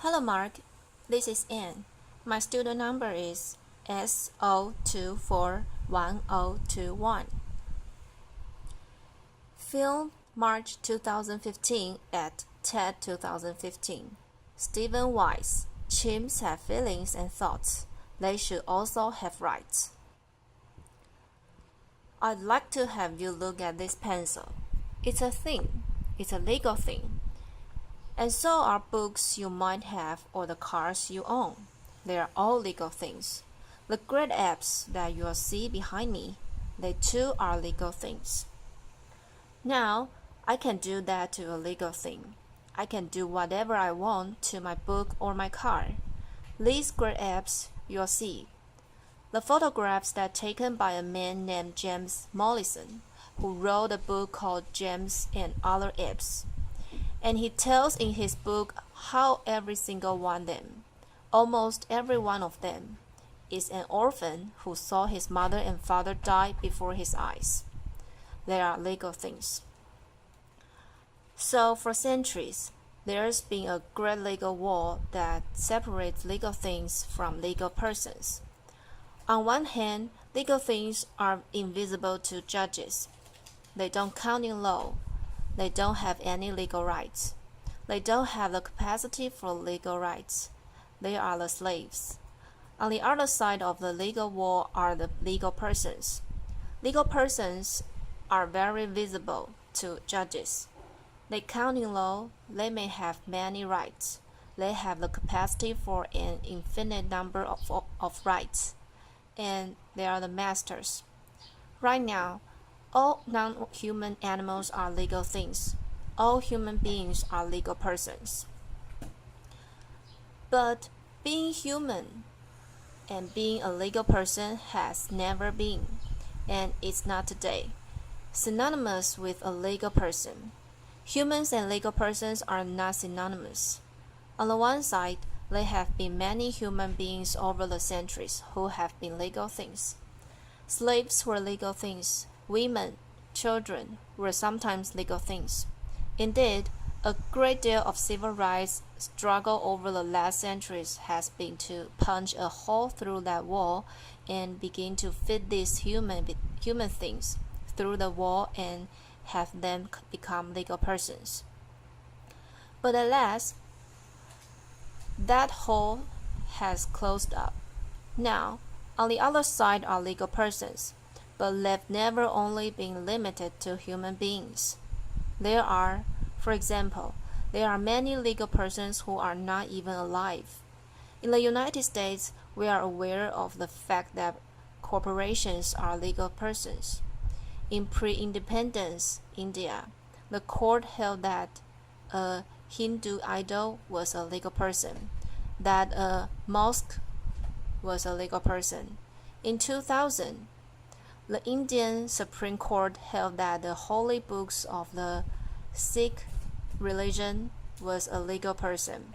Hello Mark, this is Anne. My student number is S0241021. Film March 2015 at TED 2015. Stephen Wise. Chimps have feelings and thoughts. They should also have rights. I'd like to have you look at this pencil. It's a thing. It's a legal thing. And so are books you might have or the cars you own. They are all legal things. The great apes that you'll see behind me, they too are legal things. Now, I can do that to a legal thing. I can do whatever I want to my book or my car. These great apes you'll see. The photographs that taken by a man named James Mollison, who wrote a book called James and Other Apes. And he tells in his book how every single one of them, almost every one of them, is an orphan who saw his mother and father die before his eyes. They are legal things. So for centuries, there's been a great legal wall that separates legal things from legal persons. On one hand, legal things are invisible to judges. They don't count in law. They don't have any legal rights. They don't have the capacity for legal rights. They are the slaves. On the other side of the legal wall are the legal persons. Legal persons are very visible to judges. They count in law. They may have many rights. They have the capacity for an infinite number of rights. And they are the masters. Right now, all non-human animals are legal things. All human beings are legal persons. But being human and being a legal person has never been, and it's not today, synonymous with a legal person. Humans and legal persons are not synonymous. On the one side, there have been many human beings over the centuries who have been legal things. Slaves were legal things. Women, children were sometimes legal things. Indeed, a great deal of civil rights struggle over the last centuries has been to punch a hole through that wall and begin to fit these human things through the wall and have them become legal persons. But at last, that hole has closed up. Now, on the other side are legal persons, but they've never only been limited to human beings. For example, there are many legal persons who are not even alive. In the United States, we are aware of the fact that corporations are legal persons. In pre-independence India, the court held that a Hindu idol was a legal person, that a mosque was a legal person. In 2000, the Indian Supreme Court held that the holy books of the Sikh religion was a legal person.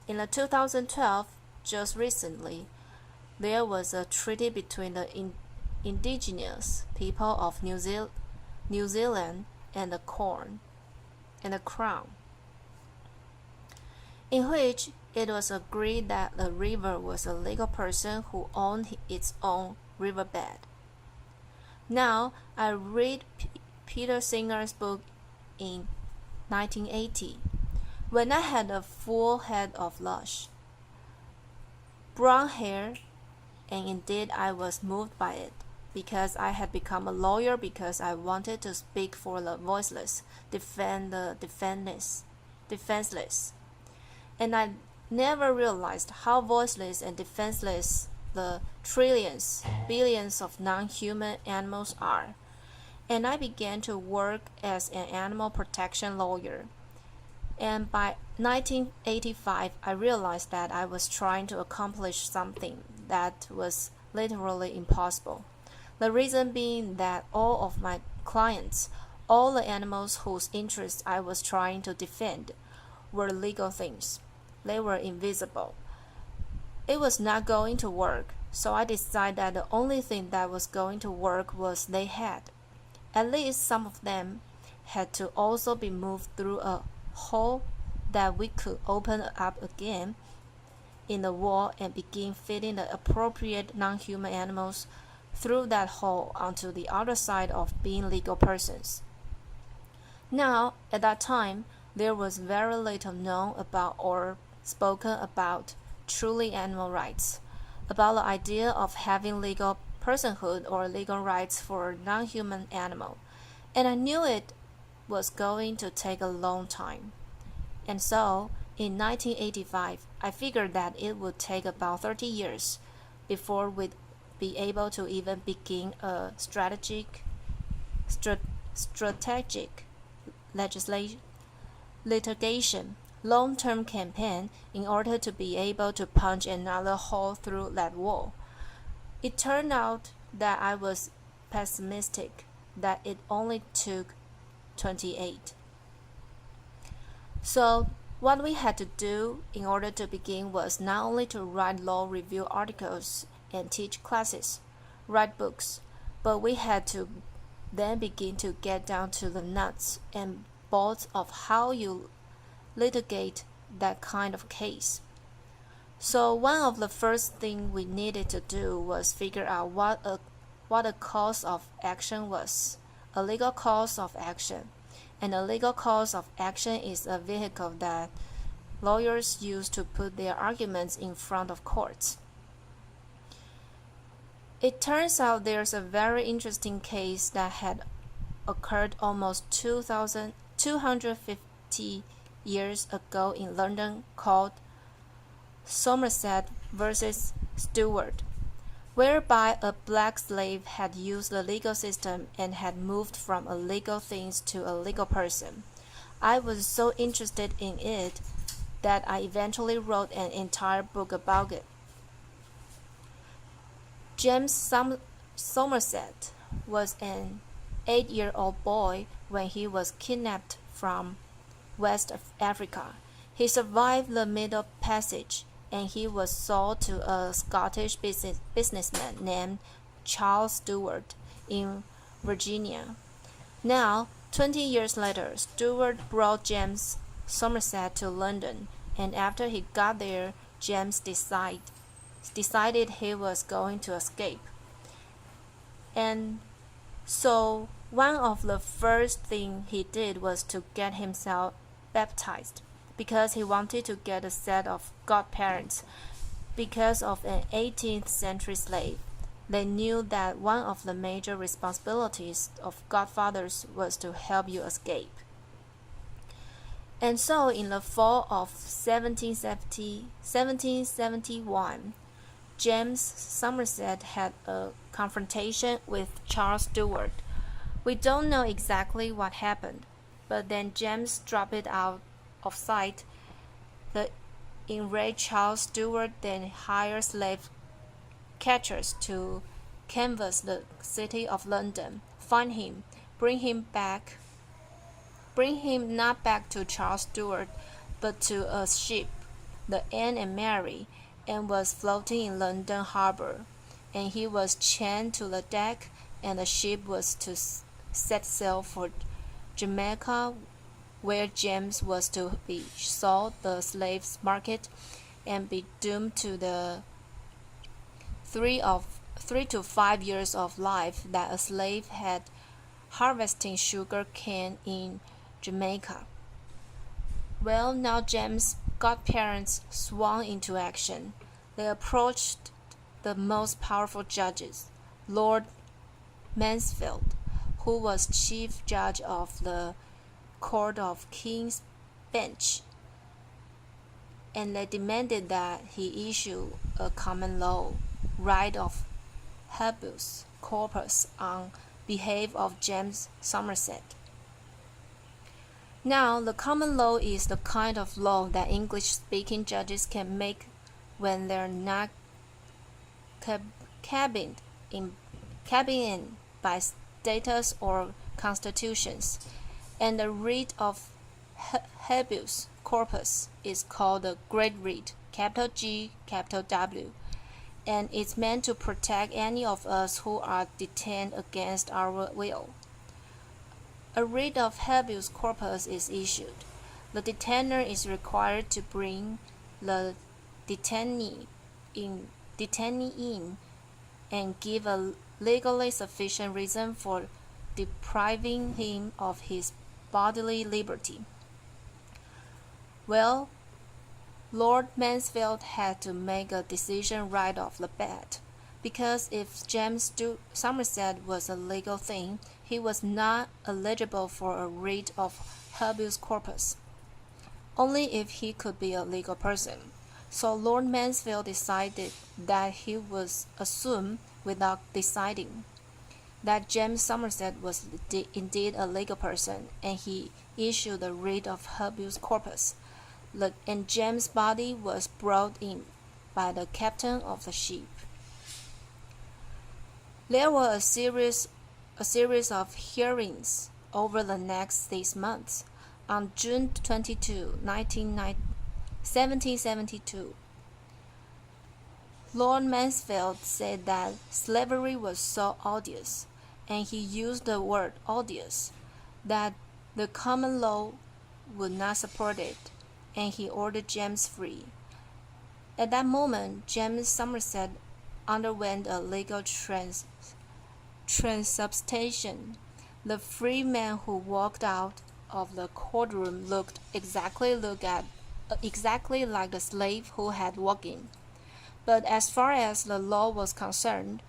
In 2012, just recently, there was a treaty between the indigenous people of New Zealand and the Crown, in which it was agreed that the river was a legal person who owned its own riverbed. Now, I read Peter Singer's book in 1980, when I had a full head of lush brown hair, and indeed I was moved by it, because I had become a lawyer because I wanted to speak for the voiceless, defend the defenseless. And I never realized how voiceless and defenseless the trillions, billions of non-human animals are. And I began to work as an animal protection lawyer. And by 1985, I realized that I was trying to accomplish something that was literally impossible. The reason being that all of my clients, all the animals whose interests I was trying to defend, were legal things. They were invisible. It was not going to work, so I decided that the only thing that was going to work was they had. At least some of them had to also be moved through a hole that we could open up again in the wall and begin fitting the appropriate non-human animals through that hole onto the other side of being legal persons. Now, at that time, there was very little known about or spoken about truly animal rights, about the idea of having legal personhood or legal rights for a non-human animal, and I knew it was going to take a long time. And so, in 1985, I figured that it would take about 30 years before we'd be able to even begin a strategic litigation, long-term campaign in order to be able to punch another hole through that wall. It turned out that I was pessimistic, that it only took 28. So, what we had to do in order to begin was not only to write law review articles and teach classes, write books, but we had to then begin to get down to the nuts and bolts of how you litigate that kind of case. So one of the first things we needed to do was figure out what a cause of action was, a legal cause of action. And a legal cause of action is a vehicle that lawyers use to put their arguments in front of courts. It turns out there's a very interesting case that had occurred almost 250 years ago in London called Somerset versus Stewart, whereby a black slave had used the legal system and had moved from a legal thing to a legal person. I was so interested in it that I eventually wrote an entire book about it. James Somerset was an 8-year-old boy when he was kidnapped from West Africa. He survived the Middle Passage, and he was sold to a Scottish businessman named Charles Stewart in Virginia. Now, 20 years later, Stewart brought James Somerset to London, and after he got there, James decided he was going to escape. And so one of the first things he did was to get himself baptized, because he wanted to get a set of godparents. Because of an 18th century slave, they knew that one of the major responsibilities of godfathers was to help you escape. And so in the fall of 1771, James Somerset had a confrontation with Charles Stewart. We don't know exactly what happened, but then James dropped it out of sight. The enraged Charles Stewart then hired slave catchers to canvass the city of London, find him, bring him not back to Charles Stewart, but to a ship, the Anne and Mary, and was floating in London harbor, and he was chained to the deck, and the ship was to set sail for Jamaica, where James was to be sold the slaves market and be doomed to the 3 to 5 years of life that a slave had harvesting sugar cane in Jamaica. Well, now James' godparents swung into action. They approached the most powerful judges, Lord Mansfield, who was chief judge of the Court of King's Bench, and they demanded that he issue a common law right of habeas corpus on behalf of James Somerset. Now, the common law is the kind of law that English-speaking judges can make when they're not cabined in by statutes or constitutions, and the writ of habeas corpus is called the Great Writ, capital G, capital W, and it's meant to protect any of us who are detained against our will. A writ of habeas corpus is issued. The detainer is required to bring the detainee in and give a legally sufficient reason for depriving him of his bodily liberty. Well, Lord Mansfield had to make a decision right off the bat, because if James Somerset was a legal thing, he was not eligible for a writ of habeas corpus, only if he could be a legal person. So Lord Mansfield decided that he would assume, without deciding, that James Somerset was indeed a legal person, and he issued a writ of habeas corpus, and James' body was brought in by the captain of the ship. There were a series of hearings over the next 6 months. On June 22, 1772, Lord Mansfield said that slavery was so odious, and he used the word odious, that the common law would not support it, and he ordered James free. At that moment, James Somerset underwent a legal transubstantiation. The free man who walked out of the courtroom looked exactly like the slave who had walked in. But as far as the law was concerned,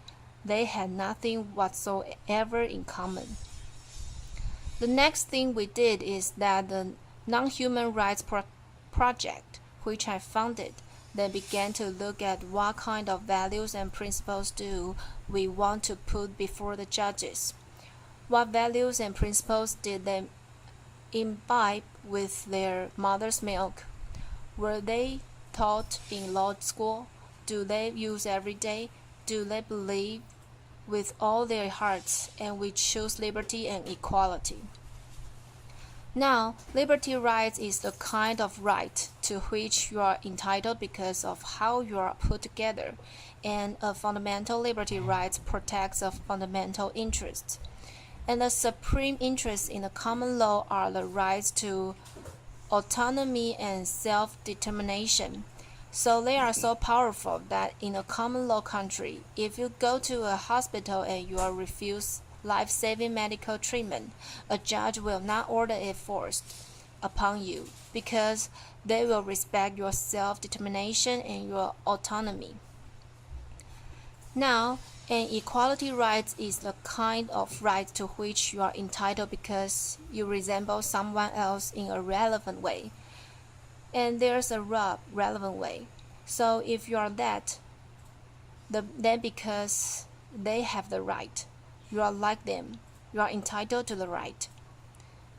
they had nothing whatsoever in common. The next thing we did is that the Non-Human Rights Project, which I founded, then began to look at what kind of values and principles do we want to put before the judges. What values and principles did they imbibe with their mother's milk? Were they taught in law school? Do they use every day? Do they believe with all their hearts? And we choose liberty and equality. Now, liberty rights is the kind of right to which you are entitled because of how you are put together, and a fundamental liberty right protects a fundamental interest. And the supreme interests in the common law are the rights to autonomy and self-determination. So they are so powerful that in a common law country, if you go to a hospital and you are refused life-saving medical treatment, a judge will not order it forced upon you, because they will respect your self-determination and your autonomy. Now, an equality right is the kind of right to which you are entitled because you resemble someone else in a relevant way. And there's a relevant way. So if you are that, then because they have the right, you are like them. You are entitled to the right.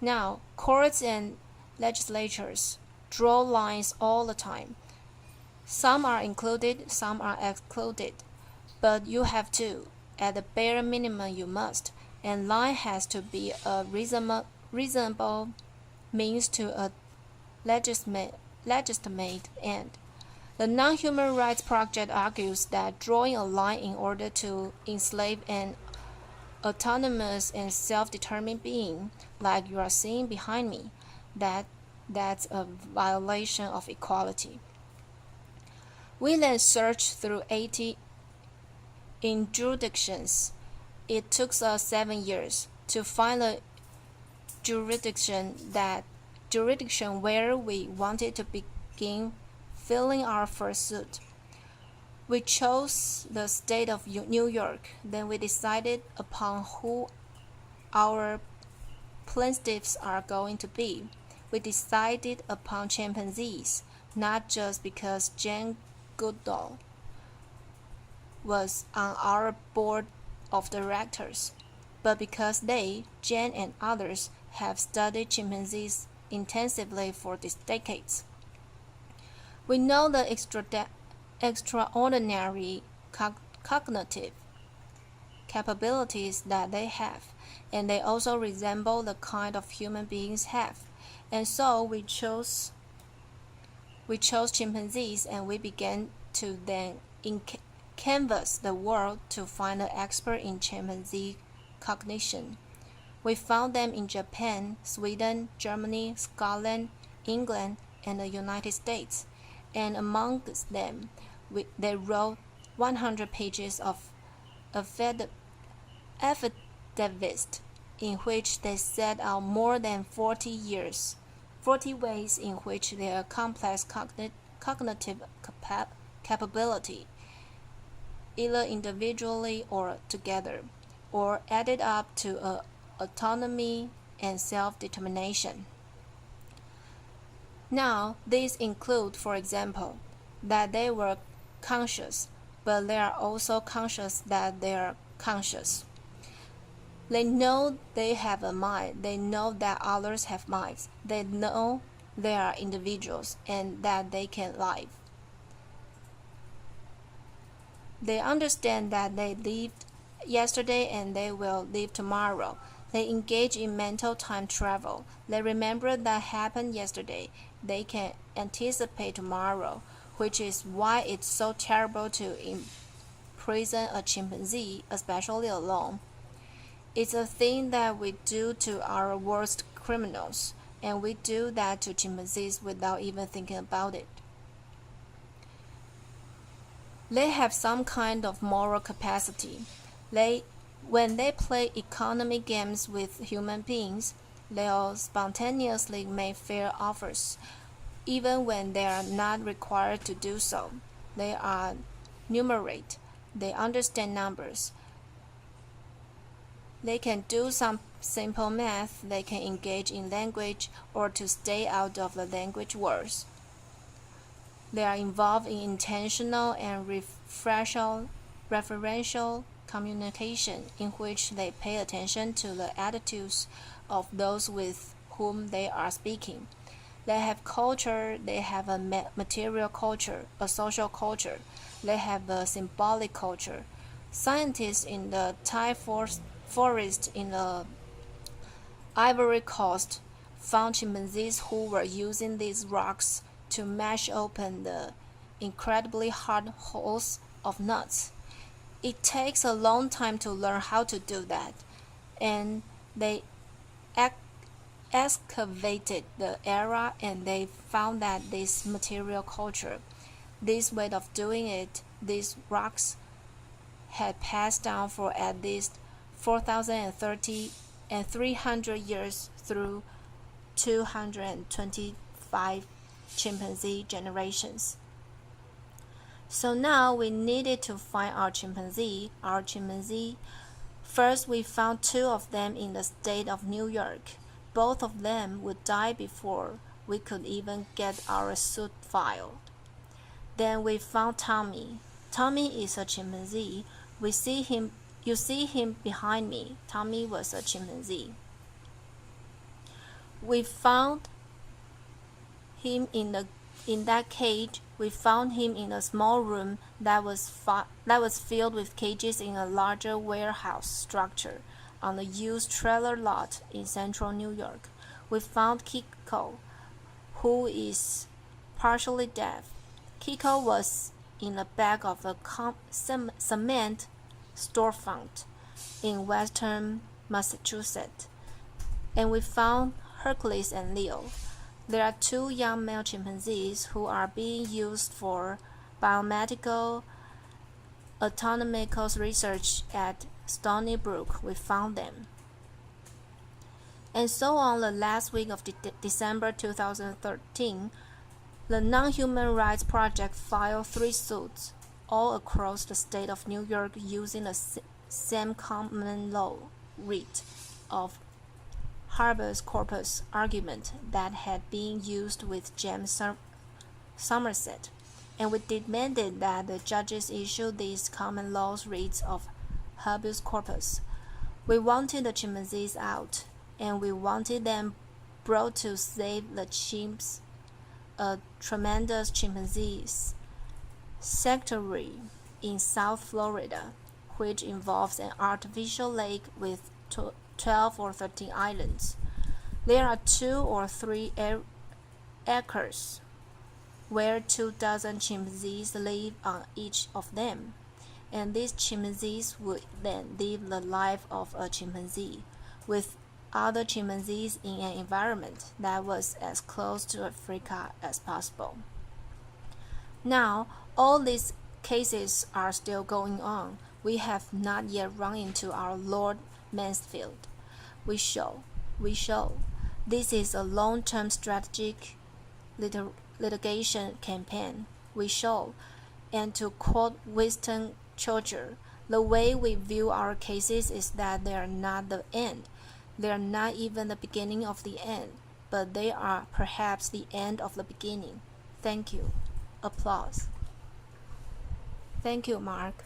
Now, courts and legislatures draw lines all the time. Some are included, some are excluded. But you have to. At the bare minimum you must. And line has to be a reasonable means to a legitimate end. The Non-Human Rights Project argues that drawing a line in order to enslave an autonomous and self-determined being, like you are seeing behind me, that's a violation of equality. We then searched through 80 jurisdictions. It took us 7 years to find a jurisdiction where we wanted to begin filling our first suit. We chose the state of New York. Then we decided upon who our plaintiffs are going to be. We decided upon chimpanzees, not just because Jane Goodall was on our board of directors, but because they, Jane and others, have studied chimpanzees intensively for decades. We know the extraordinary cognitive capabilities that they have, and they also resemble the kind of human beings have. And so we chose chimpanzees, and we began to then canvass the world to find an expert in chimpanzee cognition. We found them in Japan, Sweden, Germany, Scotland, England, and the United States, and amongst them they wrote 100 pages of affidavits in which they set out more than 40 ways in which their complex cognitive capability, either individually or together, or added up to autonomy and self-determination. Now, these include, for example, that they were conscious, but they are also conscious that they are conscious. They know they have a mind, they know that others have minds, they know they are individuals and that they can live. They understand that they lived yesterday and they will live tomorrow. They engage in mental time travel. They remember that happened yesterday. They can anticipate tomorrow, which is why it's so terrible to imprison a chimpanzee, especially alone. It's a thing that we do to our worst criminals, and we do that to chimpanzees without even thinking about it. They have some kind of moral capacity. When they play economy games with human beings, they'll spontaneously make fair offers, even when they are not required to do so. They are numerate. They understand numbers. They can do some simple math. They can engage in language or to stay out of the language wars. They are involved in intentional and referential communication in which they pay attention to the attitudes of those with whom they are speaking. They have culture, they have a material culture, a social culture, they have a symbolic culture. Scientists in the Thai forest in the Ivory Coast found chimpanzees who were using these rocks to mash open the incredibly hard hulls of nuts. It takes a long time to learn how to do that, and they excavated the area and they found that this material culture, this way of doing it, these rocks had passed down for at least 4,030 and 300 years through 225 chimpanzee generations. So now we needed to find our chimpanzee. First, we found 2 of them in the state of New York. Both of them would die before we could even get our suit filed. Then we found Tommy. Tommy is a chimpanzee. You see him behind me. Tommy was a chimpanzee. We found him in that cage. We found him in a small room that was filled with cages in a larger warehouse structure on a used trailer lot in central New York. We found Kiko, who is partially deaf. Kiko was in the back of a cement storefront in western Massachusetts. And we found Hercules and Leo. There are 2 young male chimpanzees who are being used for biomedical anatomical research at Stony Brook. We found them. And so on the last week of December 2013, the Non-Human Rights Project filed 3 suits all across the state of New York using the same common law writ of habeas corpus argument that had been used with James Somerset, and we demanded that the judges issue these common law writs of habeas corpus. We wanted the chimpanzees out, and we wanted them brought to save the chimps, a tremendous chimpanzee sanctuary in South Florida, which involves an artificial lake with 12 or 13 islands. There are 2 or 3 acres where 24 chimpanzees live on each of them, and these chimpanzees would then live the life of a chimpanzee with other chimpanzees in an environment that was as close to Africa as possible. Now, all these cases are still going on. We have not yet run into our Lord Mansfield. We shall. This is a long-term strategic litigation campaign. We shall. And to quote Winston Churchill, the way we view our cases is that they are not the end. They are not even the beginning of the end, but they are perhaps the end of the beginning. Thank you. Applause. Thank you, Mark.